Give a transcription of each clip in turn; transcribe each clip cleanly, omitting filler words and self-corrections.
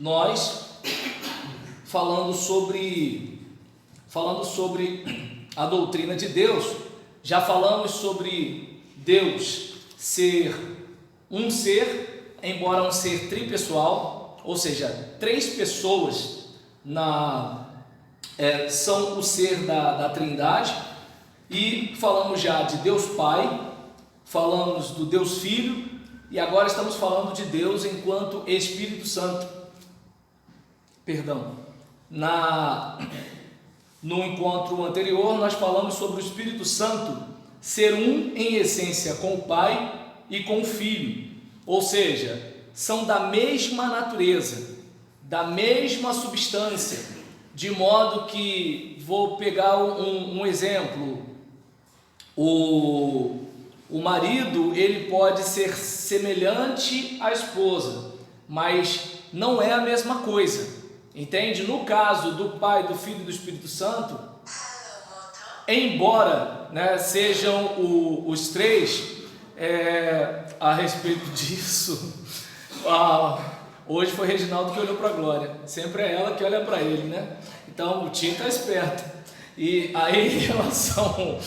nós falando sobre a doutrina de Deus, já falamos sobre Deus ser um ser, embora um ser tripessoal, ou seja, três pessoas são o ser da Trindade, e falamos já de Deus Pai, falamos do Deus Filho, e agora estamos falando de Deus enquanto Espírito Santo. No encontro anterior, nós falamos sobre o Espírito Santo ser um em essência com o Pai e com o Filho, ou seja, são da mesma natureza, da mesma substância, de modo que, vou pegar um exemplo, o marido, ele pode ser semelhante à esposa, mas não é a mesma coisa, entende? No caso do Pai, do Filho e do Espírito Santo, embora, sejam os três, a respeito disso, hoje foi Reginaldo que olhou para a Glória, sempre é ela que olha para ele, Então o Tim está esperto. E aí, em relação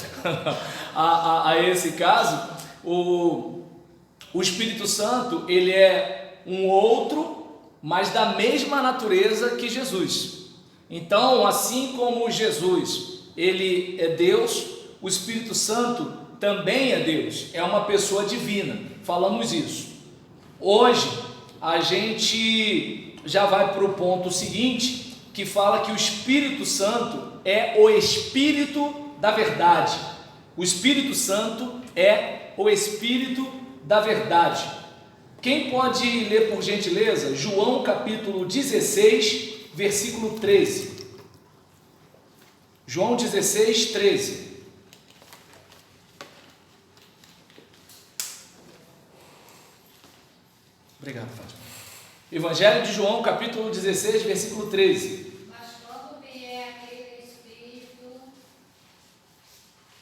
a esse caso, o Espírito Santo, ele é um outro, mas da mesma natureza que Jesus. Então, assim como Jesus, ele é Deus, o Espírito Santo também é Deus, é uma pessoa divina. Falamos isso. Hoje, a gente já vai para o ponto seguinte, que fala que o Espírito Santo é o Espírito da verdade. O Espírito Santo é o Espírito da verdade. Quem pode ler, por gentileza, João capítulo 16, versículo 13. João 16, 13. Obrigado, Fátima. Evangelho de João, capítulo 16, versículo 13. Mas quando vier aquele Espírito...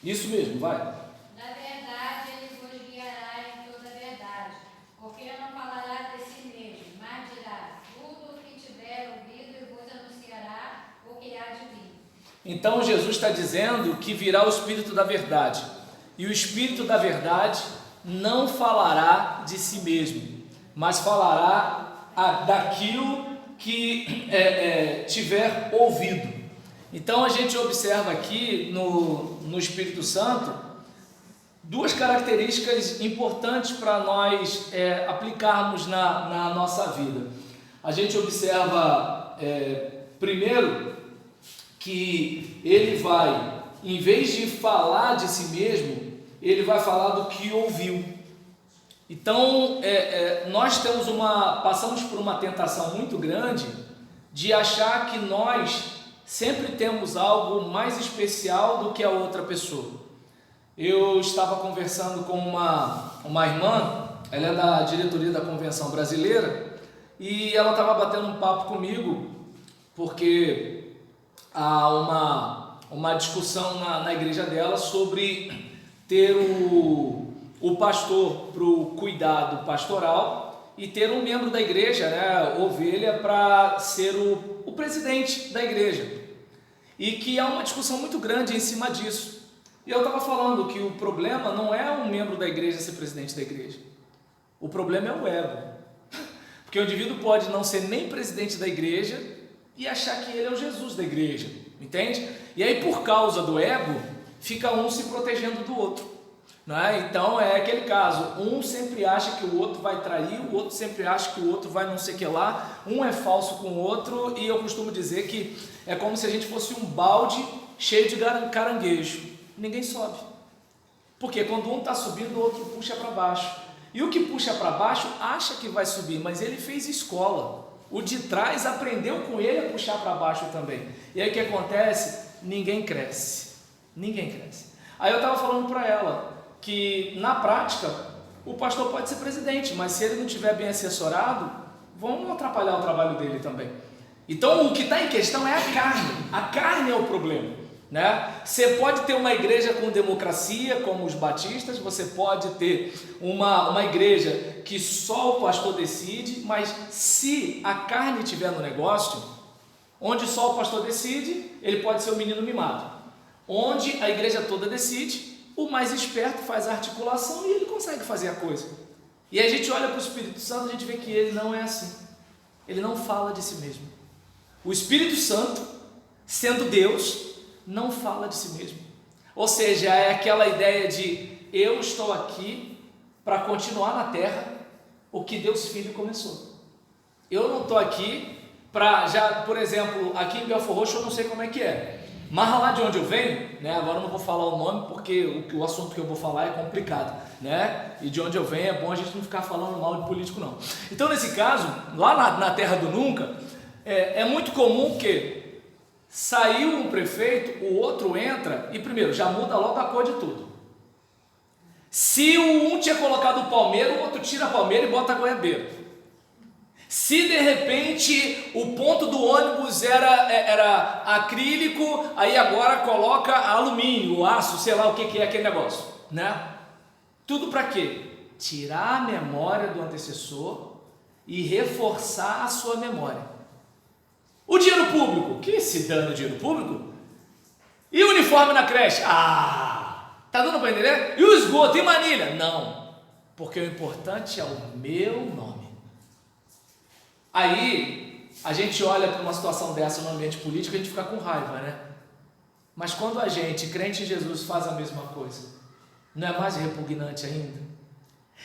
Isso mesmo, vai. Da verdade, ele vos guiará em toda a verdade, porque não falará de si mesmo, mas dirá tudo o que tiver ouvido e vos anunciará o que há de vir. Então Jesus está dizendo que virá o Espírito da verdade, e o Espírito da verdade não falará de si mesmo, mas falará daquilo que tiver ouvido. Então a gente observa aqui no Espírito Santo duas características importantes para nós aplicarmos na nossa vida. A gente observa primeiro que ele vai, em vez de falar de si mesmo, ele vai falar do que ouviu. Então, nós passamos por uma tentação muito grande de achar que nós sempre temos algo mais especial do que a outra pessoa. Eu estava conversando com uma irmã, ela é da diretoria da Convenção Brasileira, e ela estava batendo um papo comigo, porque há uma discussão na igreja dela sobre ter o pastor para o cuidado pastoral e ter um membro da igreja, ovelha, para ser o presidente da igreja, e que há uma discussão muito grande em cima disso. E eu estava falando que o problema não é um membro da igreja ser presidente da igreja, o problema é o ego, porque o indivíduo pode não ser nem presidente da igreja e achar que ele é o Jesus da igreja, entende? E aí, por causa do ego, fica um se protegendo do outro. Então é aquele caso, um sempre acha que o outro vai trair, o outro sempre acha que o outro vai não sei o que lá, um é falso com o outro, e eu costumo dizer que é como se a gente fosse um balde cheio de caranguejo, ninguém sobe, porque quando um está subindo, o outro puxa para baixo, e o que puxa para baixo acha que vai subir, mas ele fez escola, o de trás aprendeu com ele a puxar para baixo também, e aí o que acontece? Ninguém cresce. Aí eu estava falando para ela que na prática o pastor pode ser presidente, mas se ele não estiver bem assessorado, vão atrapalhar o trabalho dele também. Então o que está em questão é a carne é o problema, né? Você pode ter uma igreja com democracia, como os batistas, você pode ter uma igreja que só o pastor decide, mas se a carne estiver no negócio, onde só o pastor decide, ele pode ser o menino mimado. Onde a igreja toda decide, o mais esperto faz a articulação e ele consegue fazer a coisa. E aí a gente olha para o Espírito Santo e a gente vê que ele não é assim. Ele não fala de si mesmo. O Espírito Santo, sendo Deus, não fala de si mesmo. Ou seja, é aquela ideia de eu estou aqui para continuar na terra o que Deus Filho começou. Eu não estou aqui para, já, por exemplo, aqui em Belfort Roxo eu não sei como é que é, mas lá de onde eu venho, né, agora eu não vou falar o nome porque o assunto que eu vou falar é complicado, né, e de onde eu venho é bom a gente não ficar falando mal de político não. Então nesse caso, lá na terra do nunca, é muito comum que saiu um prefeito, o outro entra e primeiro já muda logo a cor de tudo. Se um tinha colocado o palmeiro, o outro tira a palmeira e bota a goiabeira. Se de repente o ponto do ônibus era acrílico, aí agora coloca alumínio, aço, sei lá o que é aquele negócio, né? Tudo para quê? Tirar a memória do antecessor e reforçar a sua memória. O dinheiro público, que se dane o dinheiro público? E o uniforme na creche? Tá dando para entender? E o esgoto, e manilha? Não, porque o importante é o meu nome. Aí, a gente olha para uma situação dessa no ambiente político e a gente fica com raiva, né? Mas quando a gente, crente em Jesus, faz a mesma coisa, não é mais repugnante ainda?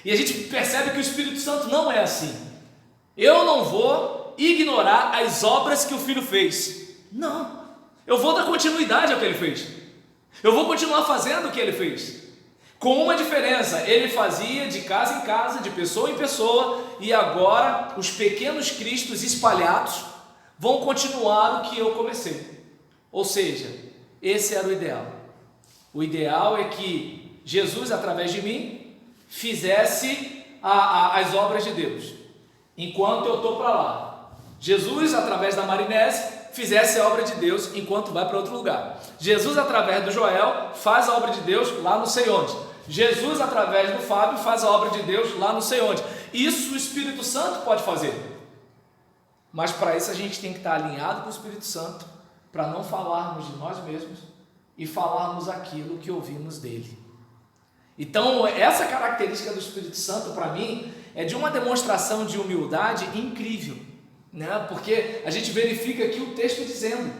E a gente percebe que o Espírito Santo não é assim. Eu não vou ignorar as obras que o Filho fez. Não, eu vou dar continuidade ao que ele fez. Eu vou continuar fazendo o que ele fez. Com uma diferença, ele fazia de casa em casa, de pessoa em pessoa, e agora os pequenos cristos espalhados vão continuar o que eu comecei. Ou seja, esse era o ideal. O ideal é que Jesus, através de mim, fizesse as obras de Deus, enquanto eu estou para lá. Jesus, através da Marinese, fizesse a obra de Deus enquanto vai para outro lugar. Jesus, através do Joel, faz a obra de Deus lá não sei onde. Jesus, através do Fábio, faz a obra de Deus lá não sei onde. Isso o Espírito Santo pode fazer. Mas para isso a gente tem que estar alinhado com o Espírito Santo, para não falarmos de nós mesmos e falarmos aquilo que ouvimos dele. Então, essa característica do Espírito Santo, para mim, é de uma demonstração de humildade incrível, né? Porque a gente verifica aqui o texto dizendo: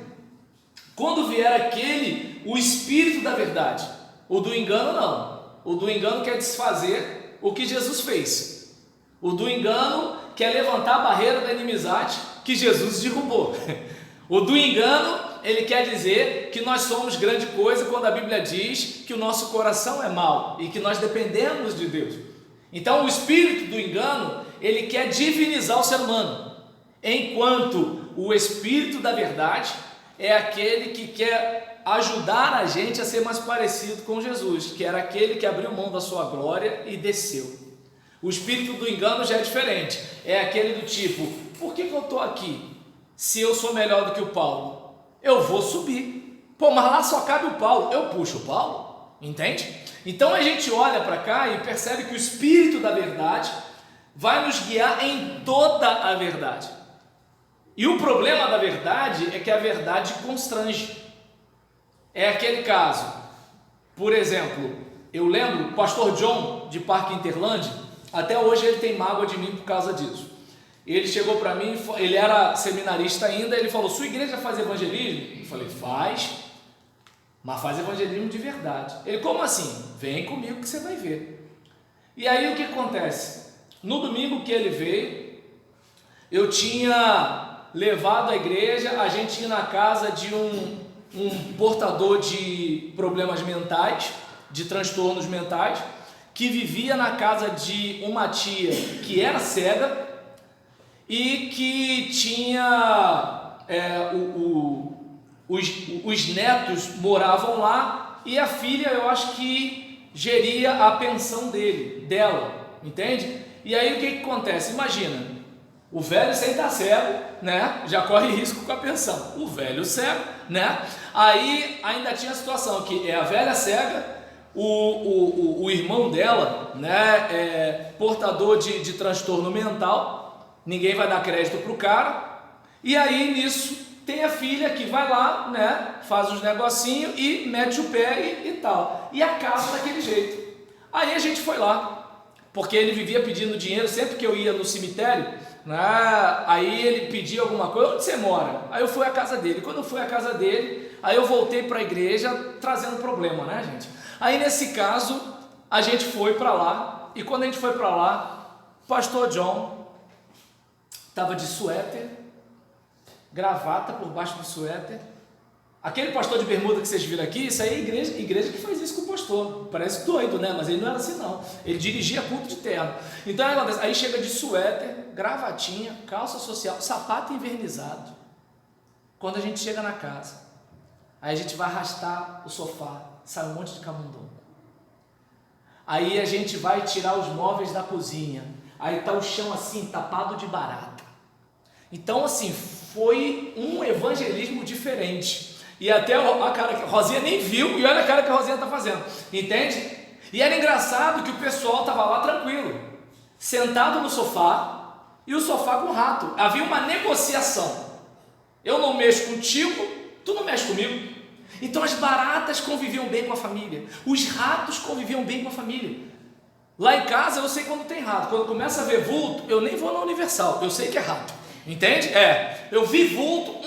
quando vier aquele, o Espírito da verdade, o do engano não. O do engano quer desfazer o que Jesus fez. O do engano quer levantar a barreira da inimizade que Jesus derrubou. O do engano, ele quer dizer que nós somos grande coisa quando a Bíblia diz que o nosso coração é mau e que nós dependemos de Deus. Então o espírito do engano, ele quer divinizar o ser humano, enquanto o espírito da verdade é aquele que quer ajudar a gente a ser mais parecido com Jesus, que era aquele que abriu mão da sua glória e desceu. O espírito do engano já é diferente, é aquele do tipo: por que eu estou aqui se eu sou melhor do que o Paulo? Eu vou subir, mas lá só cabe o Paulo, eu puxo o Paulo, entende? Então a gente olha para cá e percebe que o Espírito da verdade vai nos guiar em toda a verdade. E o problema da verdade é que a verdade constrange. É aquele caso, por exemplo, eu lembro o pastor John de Parque Interlândia, até hoje ele tem mágoa de mim por causa disso. Ele chegou para mim, ele era seminarista ainda, ele falou: sua igreja faz evangelismo? Eu falei: faz, mas faz evangelismo de verdade. Ele: como assim? Vem comigo que você vai ver. E aí o que acontece? No domingo que ele veio, eu tinha levado a igreja, a gente ia na casa de um portador de problemas mentais, de transtornos mentais, que vivia na casa de uma tia que era cega e que tinha os netos moravam lá e a filha, eu acho que geria a pensão dela, entende? E aí o que acontece? Imagina, O velho sem estar cego, né? Já corre risco com a pensão. O velho cego, né? Aí ainda tinha a situação que é a velha cega, o irmão dela, né? É portador de transtorno mental. Ninguém vai dar crédito pro cara. E aí nisso tem a filha que vai lá, né? Faz uns negocinhos e mete o pé e tal. E acaba daquele jeito. Aí a gente foi lá, porque ele vivia pedindo dinheiro sempre que eu ia no cemitério. Aí ele pedia alguma coisa, onde você mora? Aí eu fui à casa dele. Quando eu fui à casa dele, aí eu voltei para a igreja trazendo problema, né, gente? Aí nesse caso a gente foi para lá, e quando a gente foi para lá, pastor John estava de suéter, gravata por baixo do suéter. Aquele pastor de bermuda que vocês viram aqui, isso aí é igreja que faz isso com o pastor. Parece doido, né? Mas ele não era assim, não. Ele dirigia culto de terno. Então aí chega de suéter, gravatinha, calça social, sapato invernizado. Quando a gente chega na casa, aí a gente vai arrastar o sofá, sai um monte de camundongo. Aí a gente vai tirar os móveis da cozinha, aí tá o chão assim, tapado de barata. Então assim, foi um evangelismo diferente. E até a cara que a Rosinha nem viu, e olha a cara que a Rosinha está fazendo, entende? E era engraçado que o pessoal estava lá tranquilo, sentado no sofá, e o sofá com o rato. Havia uma negociação. Eu não mexo contigo, tu não mexe comigo. Então as baratas conviviam bem com a família, os ratos conviviam bem com a família. Lá em casa eu sei quando tem rato, quando começa a ver vulto, eu nem vou na Universal, eu sei que é rato, entende? Eu vi vulto,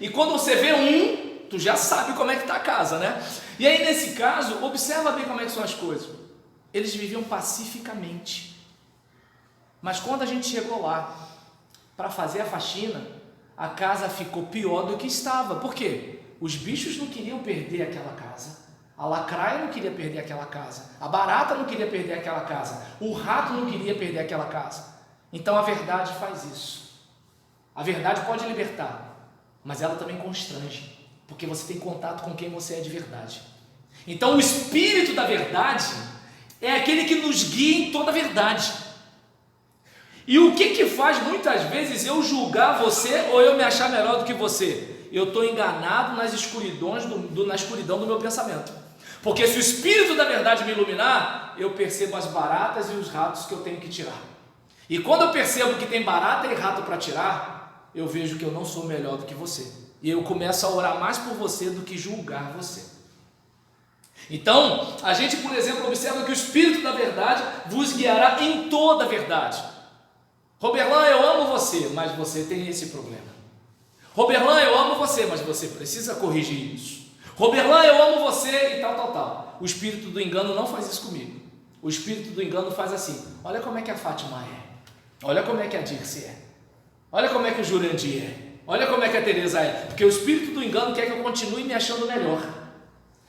e quando você vê tu já sabe como é que está a casa, né? E aí nesse caso, observa bem como é que são as coisas. Eles viviam pacificamente. Mas quando a gente chegou lá para fazer a faxina, a casa ficou pior do que estava. Por quê? Os bichos não queriam perder aquela casa. A lacraia não queria perder aquela casa. A barata não queria perder aquela casa. O rato não queria perder aquela casa. Então a verdade faz isso. A verdade pode libertar, mas ela também constrange, porque você tem contato com quem você é de verdade. Então o Espírito da verdade é aquele que nos guia em toda a verdade. E o que faz muitas vezes eu julgar você ou eu me achar melhor do que você? Eu estou enganado na escuridão do meu pensamento. Porque se o Espírito da verdade me iluminar, eu percebo as baratas e os ratos que eu tenho que tirar. E quando eu percebo que tem barata e rato para tirar, eu vejo que eu não sou melhor do que você. E eu começo a orar mais por você do que julgar você. Então, a gente, por exemplo, observa que o Espírito da verdade vos guiará em toda a verdade. Roberlan, eu amo você, mas você tem esse problema. Roberlan, eu amo você, mas você precisa corrigir isso. Roberlan, eu amo você e tal. O Espírito do engano não faz isso comigo. O Espírito do engano faz assim: olha como é que a Fátima é, olha como é que a Dirce é, olha como é que o Jurandir é, olha como é que a Teresa é. Porque o Espírito do engano quer que eu continue me achando melhor.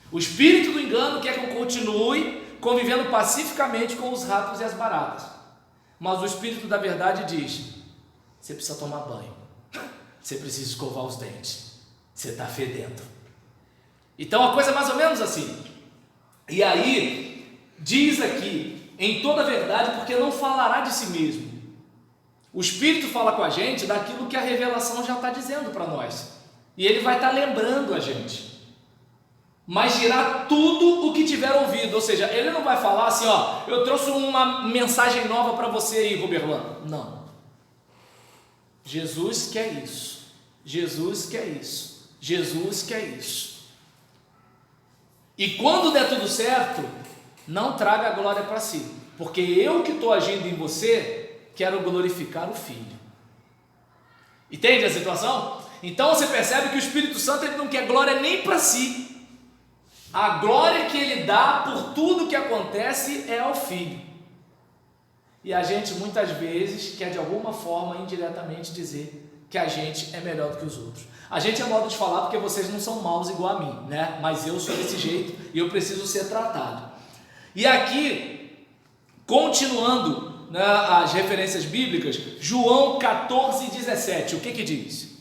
O Espírito do engano quer que eu continue convivendo pacificamente com os ratos e as baratas. Mas o Espírito da verdade diz: você precisa tomar banho, você precisa escovar os dentes, você está fedendo. Então a coisa é mais ou menos assim. E aí diz aqui, em toda a verdade, porque não falará de si mesmo. O Espírito fala com a gente daquilo que a revelação já está dizendo para nós, e ele vai estar lembrando a gente, mas dirá tudo o que tiver ouvido. Ou seja, ele não vai falar assim: ó, eu trouxe uma mensagem nova para você aí, Roberlan. Não. Jesus quer isso, Jesus quer isso, Jesus quer isso. E quando der tudo certo, não traga a glória para si, porque eu que estou agindo em você, quero glorificar o Filho. Entende a situação? Então você percebe que o Espírito Santo ele não quer glória nem para si. A glória que ele dá por tudo que acontece é ao Filho. E a gente muitas vezes quer de alguma forma indiretamente dizer que a gente é melhor do que os outros. A gente é modo de falar porque vocês não são maus igual a mim, né? Mas eu sou desse jeito e eu preciso ser tratado. E aqui, continuando, né, as referências bíblicas, João 14,17, o que diz?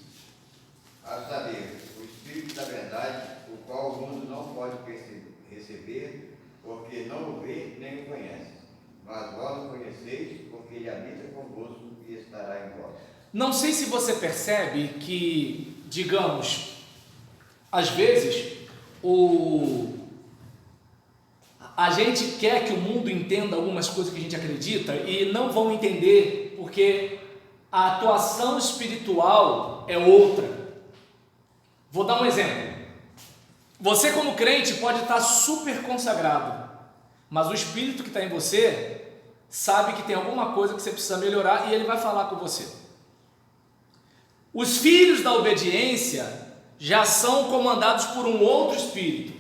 A saber, o Espírito da verdade, o qual o mundo não pode receber, porque não o vê nem o conhece. Mas vós o conheceis, porque ele habita convosco e estará em vós. Não sei se você percebe que, digamos, às vezes, a gente quer que o mundo entenda algumas coisas que a gente acredita e não vão entender porque a atuação espiritual é outra. Vou dar um exemplo. Você, como crente, pode estar super consagrado, mas o Espírito que está em você sabe que tem alguma coisa que você precisa melhorar e ele vai falar com você. Os filhos da obediência já são comandados por um outro espírito.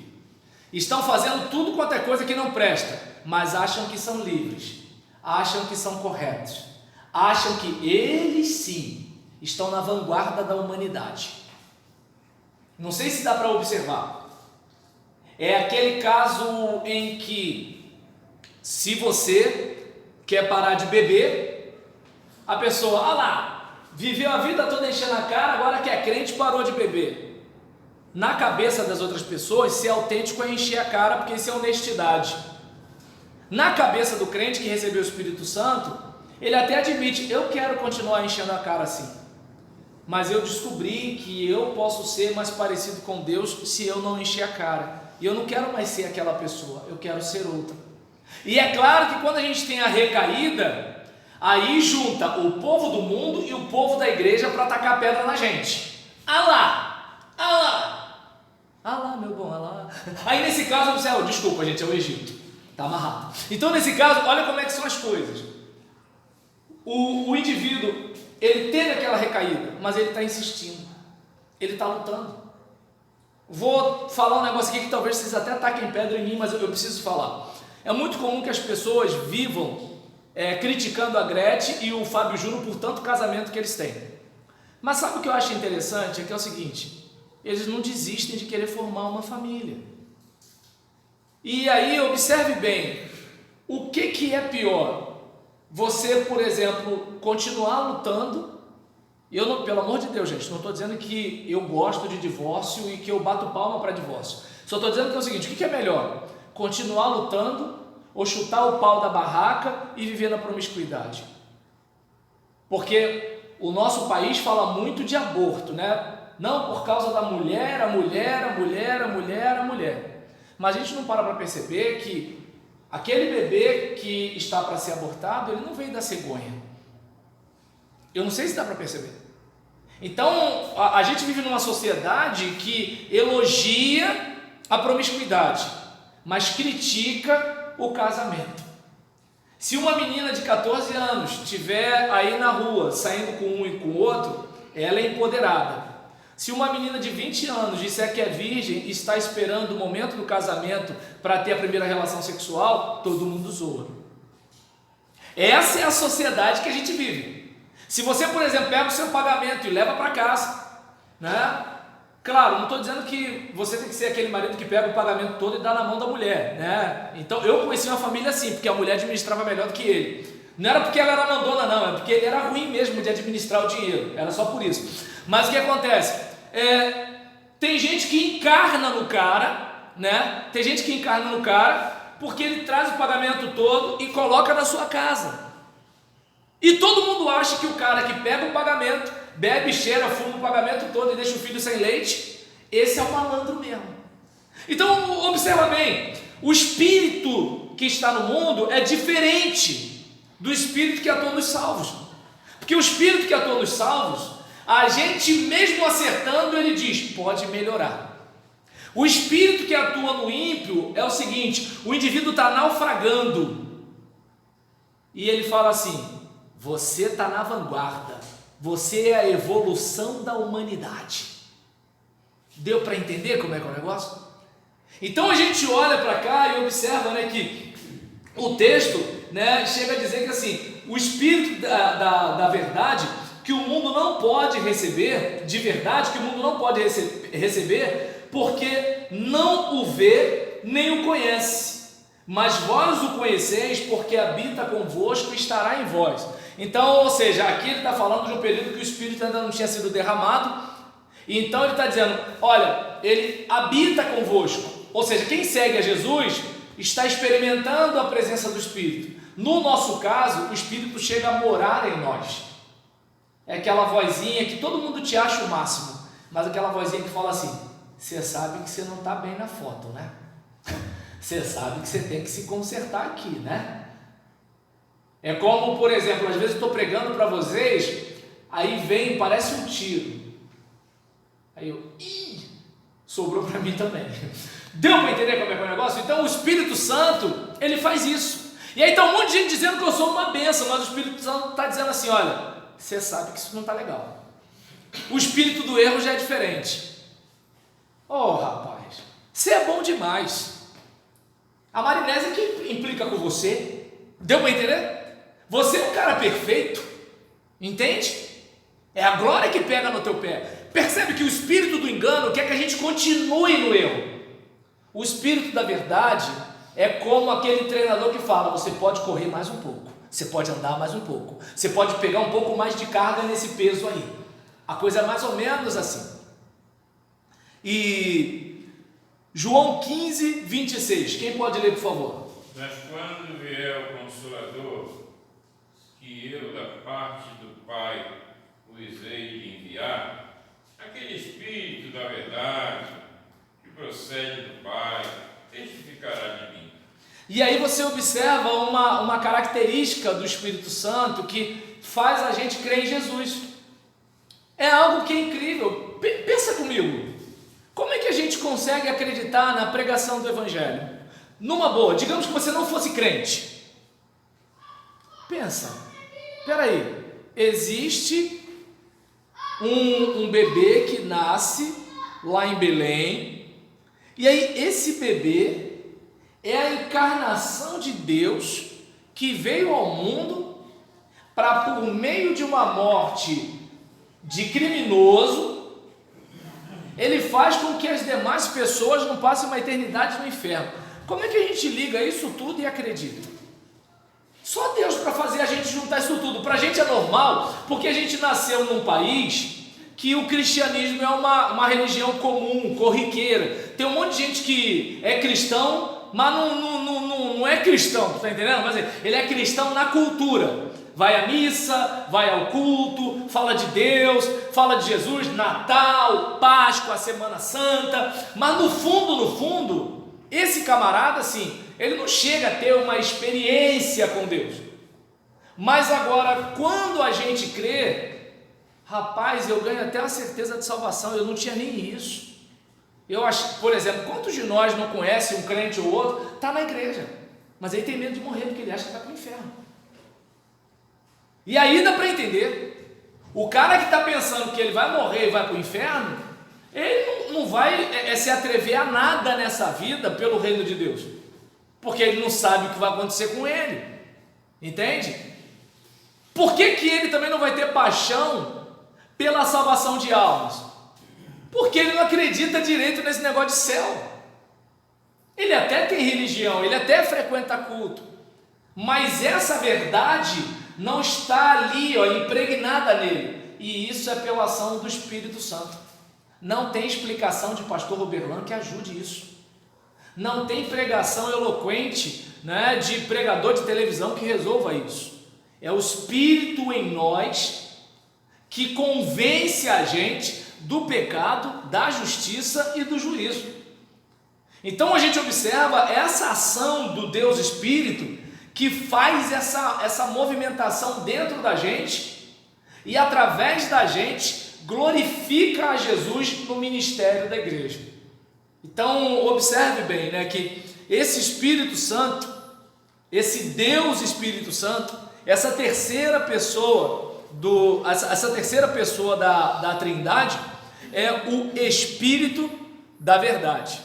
Estão fazendo tudo quanto é coisa que não presta, mas acham que são livres, acham que são corretos, acham que eles sim estão na vanguarda da humanidade. Não sei se dá para observar. É aquele caso em que, se você quer parar de beber, a pessoa, lá, viveu a vida toda enchendo a cara, agora que é crente parou de beber. Na cabeça das outras pessoas, ser autêntico é encher a cara, porque isso é honestidade. Na cabeça do crente que recebeu o Espírito Santo, ele até admite, eu quero continuar enchendo a cara assim, mas eu descobri que eu posso ser mais parecido com Deus se eu não encher a cara, e eu não quero mais ser aquela pessoa, eu quero ser outra. E é claro que quando a gente tem a recaída, aí junta o povo do mundo e o povo da igreja para tacar pedra na gente. Meu bom, lá. Aí nesse caso, você, desculpa gente, é o Egito, tá amarrado. Então nesse caso, olha como é que são as coisas. O indivíduo, ele teve aquela recaída, mas ele está insistindo, ele está lutando. Vou falar um negócio aqui que talvez vocês até taquem pedra em mim, mas eu preciso falar. É muito comum que as pessoas vivam criticando a Gretchen e o Fábio Júnior por tanto casamento que eles têm. Mas sabe o que eu acho interessante? É que é o seguinte, eles não desistem de querer formar uma família. E aí observe bem, o que é pior? Você, por exemplo, continuar lutando. Eu não, pelo amor de Deus, gente, não estou dizendo que eu gosto de divórcio e que eu bato palma para divórcio. Só estou dizendo que é o seguinte, o que é melhor? Continuar lutando ou chutar o pau da barraca e viver na promiscuidade? Porque o nosso país fala muito de aborto, né? Não por causa da mulher, a mulher. Mas a gente não para perceber que aquele bebê que está para ser abortado, ele não veio da cegonha. Eu não sei se dá para perceber. Então, a gente vive numa sociedade que elogia a promiscuidade, mas critica o casamento. Se uma menina de 14 anos estiver aí na rua, saindo com um e com o outro, ela é empoderada. Se uma menina de 20 anos disser que é virgem e está esperando o momento do casamento para ter a primeira relação sexual, todo mundo zoa. Essa é a sociedade que a gente vive. Se você, por exemplo, pega o seu pagamento e leva para casa, né? Claro, não estou dizendo que você tem que ser aquele marido que pega o pagamento todo e dá na mão da mulher, né? Então eu conheci uma família assim, porque a mulher administrava melhor do que ele. Não era porque ela era mandona, não, é porque ele era ruim mesmo de administrar o dinheiro, era só por isso. Mas o que acontece? Tem gente que encarna no cara, né? Tem gente que encarna no cara porque ele traz o pagamento todo e coloca na sua casa. E todo mundo acha que o cara que pega o pagamento, bebe, cheira, fuma o pagamento todo e deixa o filho sem leite, esse é o malandro mesmo. Então observa bem, o espírito que está no mundo é diferente do espírito que atua nos salvos. Porque o espírito que atua nos salvos, a gente mesmo acertando, ele diz, pode melhorar. O espírito que atua no ímpio é o seguinte, o indivíduo está naufragando e ele fala assim, você está na vanguarda, você é a evolução da humanidade. Deu para entender como é que é o negócio? Então a gente olha para cá e observa, né, que o texto, né, chega a dizer que assim, o espírito da verdade, que o mundo não pode receber, de verdade, que o mundo não pode receber, porque não o vê nem o conhece, mas vós o conheceis, porque habita convosco e estará em vós. Então, ou seja, aqui ele está falando de um período que o Espírito ainda não tinha sido derramado, e então ele está dizendo, olha, ele habita convosco, ou seja, quem segue a Jesus está experimentando a presença do Espírito. No nosso caso, o Espírito chega a morar em nós. É aquela vozinha que todo mundo te acha o máximo, mas aquela vozinha que fala assim: você sabe que você não está bem na foto, né? Você sabe que você tem que se consertar aqui, né? É como, por exemplo, às vezes eu estou pregando para vocês, aí vem, parece um tiro. Aí eu, sobrou para mim também. Deu para entender como é que é o negócio? Então o Espírito Santo, ele faz isso. E aí está um monte de gente dizendo que eu sou uma bênção, mas o Espírito Santo está dizendo assim: olha, você sabe que isso não está legal. O espírito do erro já é diferente. Oh, rapaz, você é bom demais. A Marinésia que implica com você. Deu para entender? Você é um cara perfeito. Entende? É a glória que pega no teu pé. Percebe que o espírito do engano quer que a gente continue no erro. O espírito da verdade é como aquele treinador que fala: você pode correr mais um pouco, você pode andar mais um pouco, você pode pegar um pouco mais de carga nesse peso aí. A coisa é mais ou menos assim. E João 15, 26, quem pode ler, por favor? Mas quando vier o Consolador, que eu da parte do Pai os hei de enviar, aquele Espírito da verdade que procede do Pai testificará de mim. E aí você observa uma característica do Espírito Santo que faz a gente crer em Jesus. É algo que é incrível. Pensa comigo. Como é que a gente consegue acreditar na pregação do Evangelho? Numa boa, digamos que você não fosse crente. Pensa. Peraí. Existe um bebê que nasce lá em Belém. E aí esse bebê é a encarnação de Deus que veio ao mundo para, por meio de uma morte de criminoso, ele faz com que as demais pessoas não passem uma eternidade no inferno. Como é que a gente liga isso tudo e acredita? Só Deus para fazer a gente juntar isso tudo. Para a gente é normal, porque a gente nasceu num país que o cristianismo é uma religião comum, corriqueira. Tem um monte de gente que é cristão, mas não é cristão, tá entendendo? Mas ele é cristão na cultura. Vai à missa, vai ao culto, fala de Deus, fala de Jesus, Natal, Páscoa, Semana Santa, mas no fundo, esse camarada, assim, ele não chega a ter uma experiência com Deus. Mas agora, quando a gente crê, rapaz, eu ganho até a certeza de salvação. Eu não tinha nem isso. Eu acho, por exemplo, quantos de nós não conhecem um crente ou outro, está na igreja, mas ele tem medo de morrer, porque ele acha que está para o inferno. E aí dá para entender. O cara que está pensando que ele vai morrer e vai para o inferno, ele não vai se atrever a nada nessa vida pelo reino de Deus, porque ele não sabe o que vai acontecer com ele. Entende? Por que ele também não vai ter paixão pela salvação de almas? Porque ele não acredita direito nesse negócio de céu. Ele até tem religião, ele até frequenta culto, mas essa verdade não está ali, impregnada nele. E isso é pela ação do Espírito Santo. Não tem explicação de pastor Roberlan que ajude isso. Não tem pregação eloquente, né, de pregador de televisão que resolva isso. É o Espírito em nós que convence a gente do pecado, da justiça e do juízo. Então a gente observa essa ação do Deus Espírito que faz essa movimentação dentro da gente e através da gente glorifica a Jesus no ministério da igreja. Então observe bem, né, que esse Espírito Santo, esse Deus Espírito Santo, essa terceira pessoa da Trindade é o Espírito da verdade.